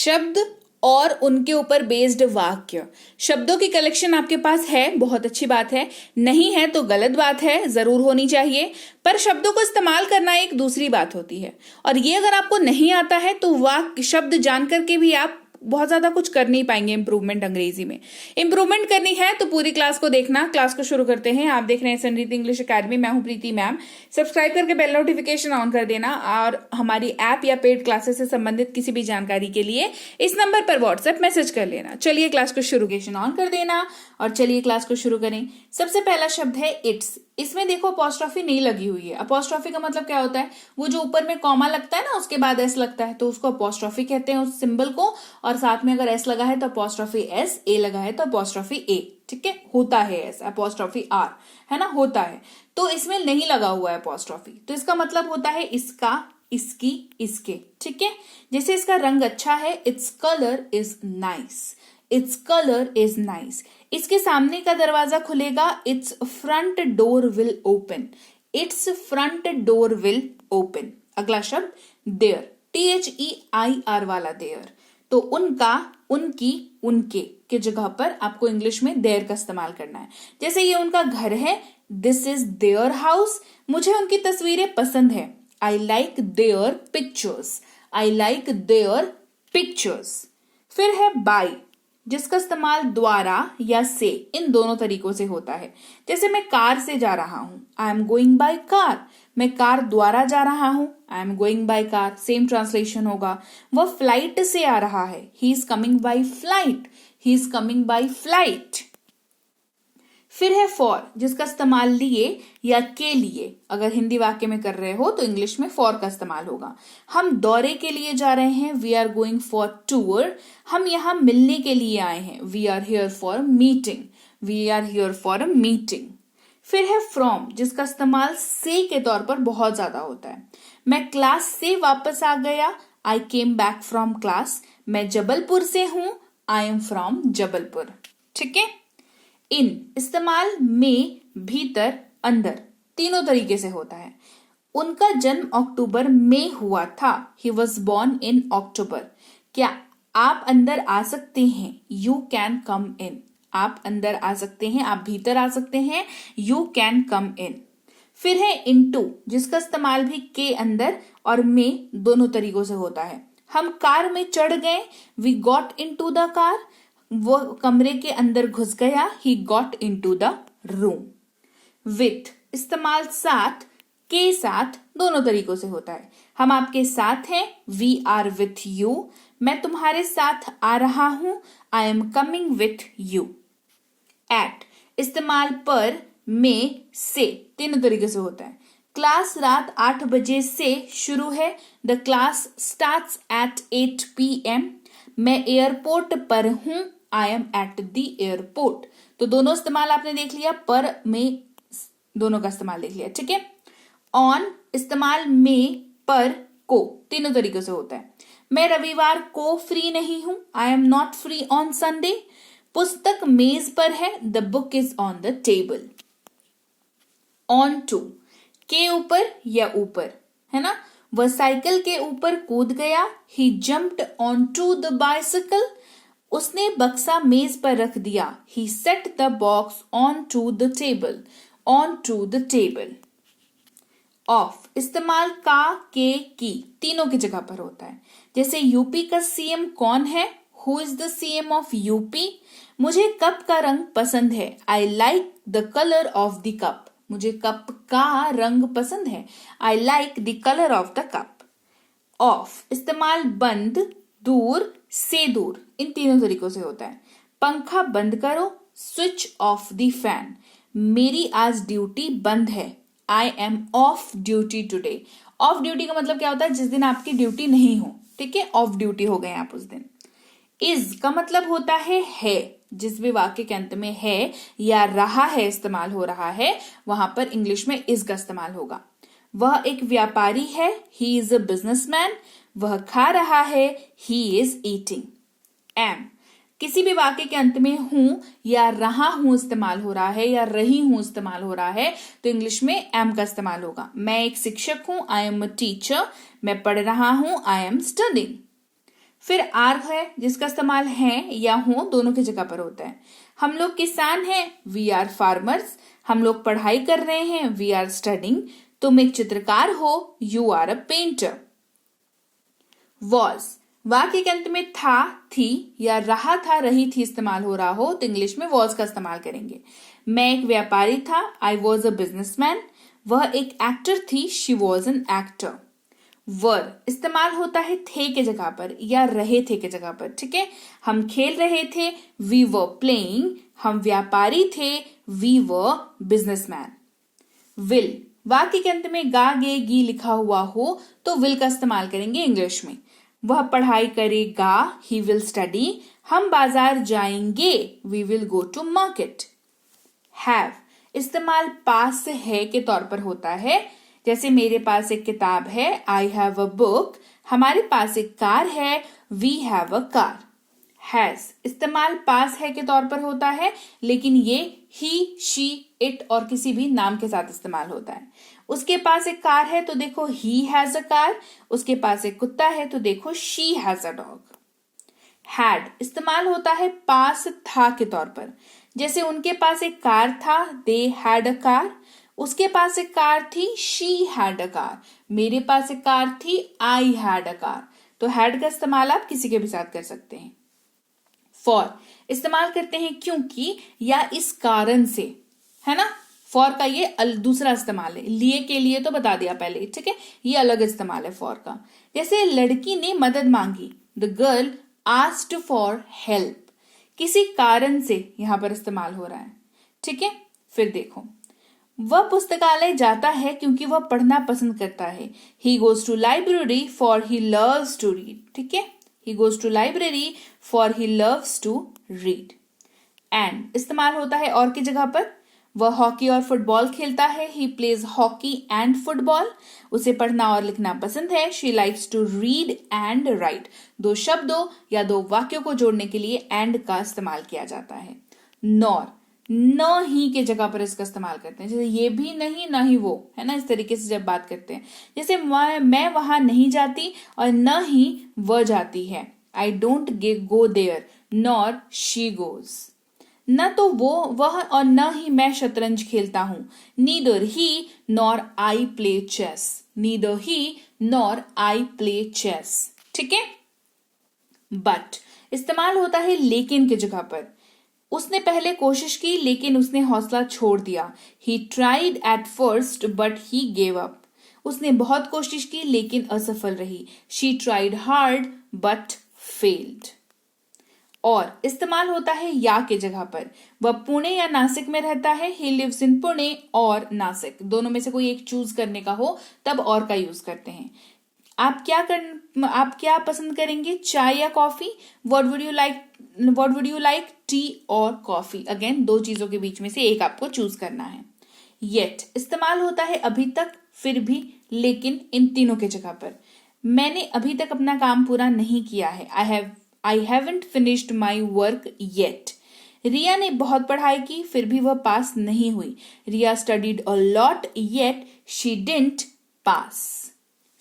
शब्द और उनके ऊपर बेस्ड वाक्य। शब्दों की कलेक्शन आपके पास है, बहुत अच्छी बात है, नहीं है तो गलत बात है, जरूर होनी चाहिए। पर शब्दों को इस्तेमाल करना एक दूसरी बात होती है, और ये अगर आपको नहीं आता है तो वाक्य शब्द जान करके भी आप बहुत ज्यादा कुछ कर नहीं पाएंगे। इंप्रूवमेंट अंग्रेजी में इंप्रूवमेंट करनी है तो पूरी क्लास को देखना। क्लास को शुरू करते हैं। आप देख रहे हैं संरीत इंग्लिश एकेडमी, मैं हूं प्रीति मैम। सब्सक्राइब करके बेल नोटिफिकेशन ऑन कर देना, और हमारी ऐप या पेड क्लासेस से संबंधित किसी भी जानकारी के लिए इस नंबर पर व्हाट्सएप मैसेज कर लेना। चलिए क्लास को शुरू ऑन कर देना और चलिए क्लास को शुरू करें। सबसे पहला शब्द है इट्स। इसमें देखो अपोस्ट्रोफी नहीं लगी हुई है। अपोस्ट्रोफी का मतलब क्या होता है, वो जो ऊपर में कॉमा लगता है ना, उसके बाद एस लगता है, तो उसको अपोस्ट्रोफी कहते हैं उस सिंबल को। और साथ में अगर एस लगा है तो अपोस्ट्रोफी एस, ए लगा है तो अपोस्ट्रोफी ए। ठीक है, होता है एस, अपोस्ट्रोफी आर, है ना, होता है। तो इसमें नहीं लगा हुआ है अपोस्ट्रोफी, तो इसका मतलब होता है इसका, इसकी, इसके। ठीक है, जैसे इसका रंग अच्छा है, its colour is nice, its colour is nice. इसके सामने का दरवाजा खुलेगा, it's front door will open, it's front door will open. अगला शब्द देयर, THEIR वाला देयर। तो उनका, उनकी, उनके के जगह पर आपको इंग्लिश में देयर का इस्तेमाल करना है। जैसे ये उनका घर है, दिस इज देयर हाउस। मुझे उनकी तस्वीरें पसंद है, I like their pictures, I like their pictures. फिर है बाय, जिसका इस्तेमाल द्वारा या से, इन दोनों तरीकों से होता है। जैसे मैं कार से जा रहा हूं, I am going by car. मैं कार द्वारा जा रहा हूं, I am going by car, same translation होगा। वह फ्लाइट से आ रहा है, he is coming by flight, he is coming by flight. फिर है फॉर, जिसका इस्तेमाल लिए या के लिए अगर हिंदी वाक्य में कर रहे हो तो इंग्लिश में फॉर का इस्तेमाल होगा। हम दौरे के लिए जा रहे हैं, we are going for tour. हम यहाँ मिलने के लिए आए हैं, we are here for meeting, we are here for a meeting. फिर है फ्रॉम, जिसका इस्तेमाल से के तौर पर बहुत ज्यादा होता है। मैं क्लास से वापस आ गया, आई केम बैक फ्रॉम क्लास। मैं जबलपुर से हूं, आई एम फ्रॉम जबलपुर। ठीक है। इन इस्तेमाल में, भीतर, अंदर, तीनों तरीके से होता है। उनका जन्म अक्टूबर में हुआ था, ही वॉज बोर्न इन अक्टूबर। क्या आप अंदर आ सकते हैं, यू कैन कम इन। आप अंदर आ सकते हैं, आप भीतर आ सकते हैं, यू कैन कम इन। फिर है इनटू, जिसका इस्तेमाल भी के अंदर और में दोनों तरीकों से होता है। हम कार में चढ़ गए, we got into the car. वो कमरे के अंदर घुस गया, he got into the room. With इस्तेमाल साथ, के साथ दोनों तरीकों से होता है। हम आपके साथ हैं, वी आर विथ यू। मैं तुम्हारे साथ आ रहा हूं, I am coming with you. At इस्तेमाल पर, में, से, तीनों तरीके से होता है। क्लास रात 8 बजे से शुरू है, the class starts at 8 PM। मैं एयरपोर्ट पर हूं, I M at the airport. तो दोनों इस्तेमाल आपने देख लिया, पर में दोनों का इस्तेमाल देख लिया। ठीक है। ऑन इस्तेमाल में, पर, को, तीनों तरीकों से होता है। मैं रविवार को फ्री नहीं हूं, I am not free on Sunday. पुस्तक मेज पर है, the book is on the table. On to, के ऊपर या ऊपर, है ना। वह साइकिल के ऊपर कूद गया, he jumped on to the bicycle. उसने बक्सा मेज पर रख दिया, he set the box on to the table, on to the table. Of इस्तेमाल का, के, की, तीनों की जगह पर होता है। जैसे यूपी का सीएम कौन है, who is the CM of UP. मुझे कप का रंग पसंद है, I like the colour of the cup. मुझे कप का रंग पसंद है, I like the colour of the cup. Of इस्तेमाल बंद, दूर, से दूर, इन तीनों तरीकों से होता है। पंखा बंद करो, स्विच ऑफ द फैन। मेरी आज ड्यूटी बंद है, I am of duty today. Of duty का मतलब क्या होता है, जिस दिन आपकी ड्यूटी नहीं हो। ठीक है, ऑफ ड्यूटी हो गए आप उस दिन। इज का मतलब होता है, जिस भी वाक्य के अंत में है या रहा है इस्तेमाल हो रहा है, वहां पर इंग्लिश में इज का इस्तेमाल होगा। वह एक व्यापारी है, ही इज अ बिजनेसमैन। वह खा रहा है, ही इज ईटिंग। एम किसी भी वाक्य के अंत में हूं या रहा हूं इस्तेमाल हो रहा है या रही हूं इस्तेमाल हो रहा है, तो इंग्लिश में एम का इस्तेमाल होगा। मैं एक शिक्षक हूं, आई एम अ टीचर। मैं पढ़ रहा हूं, आई एम स्टडिंग। फिर आर है जिसका इस्तेमाल है या हो दोनों की जगह पर होता है। हम लोग किसान हैं, वी आर फार्मर्स। हम लोग पढ़ाई कर रहे हैं, वी आर स्टडिंग। तुम एक चित्रकार हो, you are a painter. Was, वाक्य के अंत में था, थी या रहा था, रही थी इस्तेमाल हो रहा हो तो इंग्लिश में वॉज का इस्तेमाल करेंगे। मैं एक व्यापारी था, आई वॉज अ बिजनेसमैन। वह एक एक्टर थी, शी वॉज एन एक्टर। वर इस्तेमाल होता है थे के जगह पर या रहे थे के जगह पर, ठीक है। हम खेल रहे थे, वी वर प्लेइंग। हम व्यापारी थे, वी वर बिजनेसमैन। विल, वाक्य के अंत में गा गे गी लिखा हुआ हो तो विल का इस्तेमाल करेंगे इंग्लिश में। वह पढ़ाई करेगा, ही विल स्टडी। हम बाजार जाएंगे, we will go to market. Have इस्तेमाल पास है के तौर पर होता है, जैसे मेरे पास एक किताब है, आई हैव अ बुक। हमारे पास एक कार है, we have a car. Has इस्तेमाल पास है के तौर पर होता है, लेकिन ये ही, शी, इट और किसी भी नाम के साथ इस्तेमाल होता है। उसके पास एक कार है तो देखो ही हैज अ कार। उसके पास एक कुत्ता है तो देखो she has a dog. Had इस्तेमाल होता है पास था के तौर पर, जैसे उनके पास एक कार था, दे हैड अ कार। उसके पास एक कार थी, शी हैड अ कार। मेरे पास एक कार थी, आई हैड अ कार। तो हैड का इस्तेमाल आप किसी के भी साथ कर सकते हैं। फॉर इस्तेमाल करते हैं क्योंकि या इस कारण से, है ना। फॉर का ये दूसरा इस्तेमाल है, लिए के लिए तो बता दिया पहले, ठीक है। ये अलग इस्तेमाल है फॉर का। जैसे लड़की ने मदद मांगी, the girl asked for help. किसी कारण से यहां पर इस्तेमाल हो रहा है, ठीक है। फिर देखो, वह पुस्तकालय जाता है क्योंकि वह पढ़ना पसंद करता है, he goes to library for he loves to read, ठीक है। He goes to library for he loves to read. And इस्तेमाल होता है और की जगह पर। वह हॉकी और फुटबॉल खेलता है, he plays hockey and football. उसे पढ़ना और लिखना पसंद है, she likes to read and write. दो शब्दों या दो वाक्यों को जोड़ने के लिए and का इस्तेमाल किया जाता है। nor न ही के जगह पर इसका इस्तेमाल करते हैं, जैसे ये भी नहीं ना ही वो, है ना। इस तरीके से जब बात करते हैं, जैसे मैं वहां नहीं जाती और न ही वह जाती है, I don't go there nor she goes. न तो वह और न ही मैं शतरंज खेलता हूं, neither he nor I play chess. Neither he nor I play chess, ठीक है। बट इस्तेमाल होता है लेकिन की जगह पर। उसने पहले कोशिश की लेकिन उसने हौसला छोड़ दिया, he tried at first but he gave up. उसने बहुत कोशिश की लेकिन असफल रही, she tried hard but failed. और इस्तेमाल होता है या के जगह पर। वह पुणे या नासिक में रहता है, ही लिव्स इन पुणे और नासिक। दोनों में से कोई एक चूज करने का हो तब और का यूज करते हैं। आप क्या पसंद करेंगे, चाय या coffee? What would you like T और कॉफी? अगेन दो चीजों के बीच में से एक आपको चूज करना है। येट इस्तेमाल होता है अभी तक, फिर भी, लेकिन, इन तीनों के जगह पर। मैंने अभी तक अपना काम पूरा नहीं किया है, I haven't finished my work yet. Riya ने बहुत पढ़ाई की फिर भी वह पास नहीं हुई, Riya studied a lot yet she didn't pass.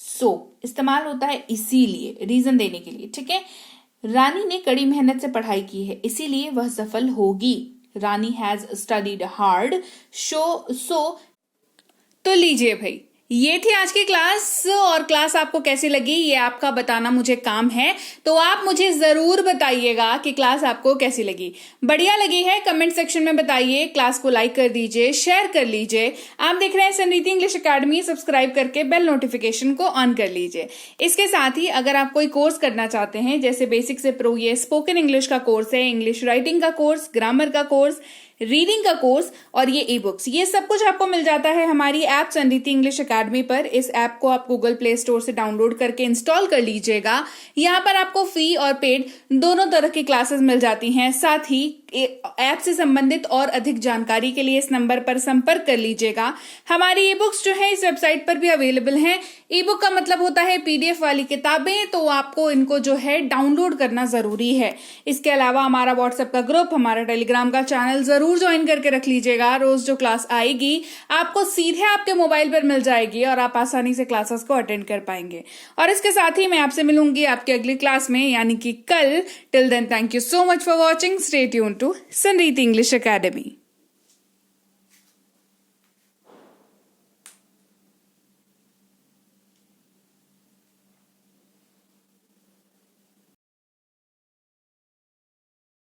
So इस्तेमाल होता है इसीलिए, रीजन देने के लिए, ठीक है। रानी ने कड़ी मेहनत से पढ़ाई की है इसीलिए वह सफल होगी, रानी हैज स्टडीड हार्ड सो। तो लीजिए भाई, ये थी आज की क्लास। और क्लास आपको कैसी लगी ये आपका बताना मुझे काम है, तो आप मुझे जरूर बताइएगा कि क्लास आपको कैसी लगी। बढ़िया लगी है कमेंट सेक्शन में बताइए, क्लास को लाइक कर दीजिए, शेयर कर लीजिए। आप देख रहे हैं समृद्धि इंग्लिश अकेडमी, सब्सक्राइब करके बेल नोटिफिकेशन को ऑन कर लीजिए। इसके साथ ही अगर आप कोई कोर्स करना चाहते हैं, जैसे बेसिक से प्रो, ये स्पोकन इंग्लिश का कोर्स है, इंग्लिश राइटिंग का कोर्स, ग्रामर का कोर्स, रीडिंग का कोर्स और ये ई बुक्स, ये सब कुछ आपको मिल जाता है हमारी ऐप समृद्धि इंग्लिश अकेडमी पर। इस ऐप को आप गूगल प्ले स्टोर से डाउनलोड करके इंस्टॉल कर लीजिएगा। यहाँ पर आपको फ्री और पेड दोनों तरह की क्लासेस मिल जाती हैं, साथ ही ऐप से संबंधित और अधिक जानकारी के लिए इस नंबर पर संपर्क कर लीजिएगा। हमारी ई बुक्स जो है इस वेबसाइट पर भी अवेलेबल हैं। ई बुक का मतलब होता है PDF वाली किताबें, तो आपको इनको जो है डाउनलोड करना जरूरी है। इसके अलावा हमारा व्हाट्सएप का ग्रुप, हमारा टेलीग्राम का चैनल जरूर ज्वाइन करके रख लीजिएगा। रोज जो क्लास आएगी आपको सीधे आपके मोबाइल पर मिल जाएगी और आप आसानी से क्लासेस को अटेंड कर पाएंगे। और इसके साथ ही मैं आपसे मिलूंगी आपकी अगली क्लास में, यानी कि कल। Till then, thank you so much for watching. Stay tuned to Sanriti English academy.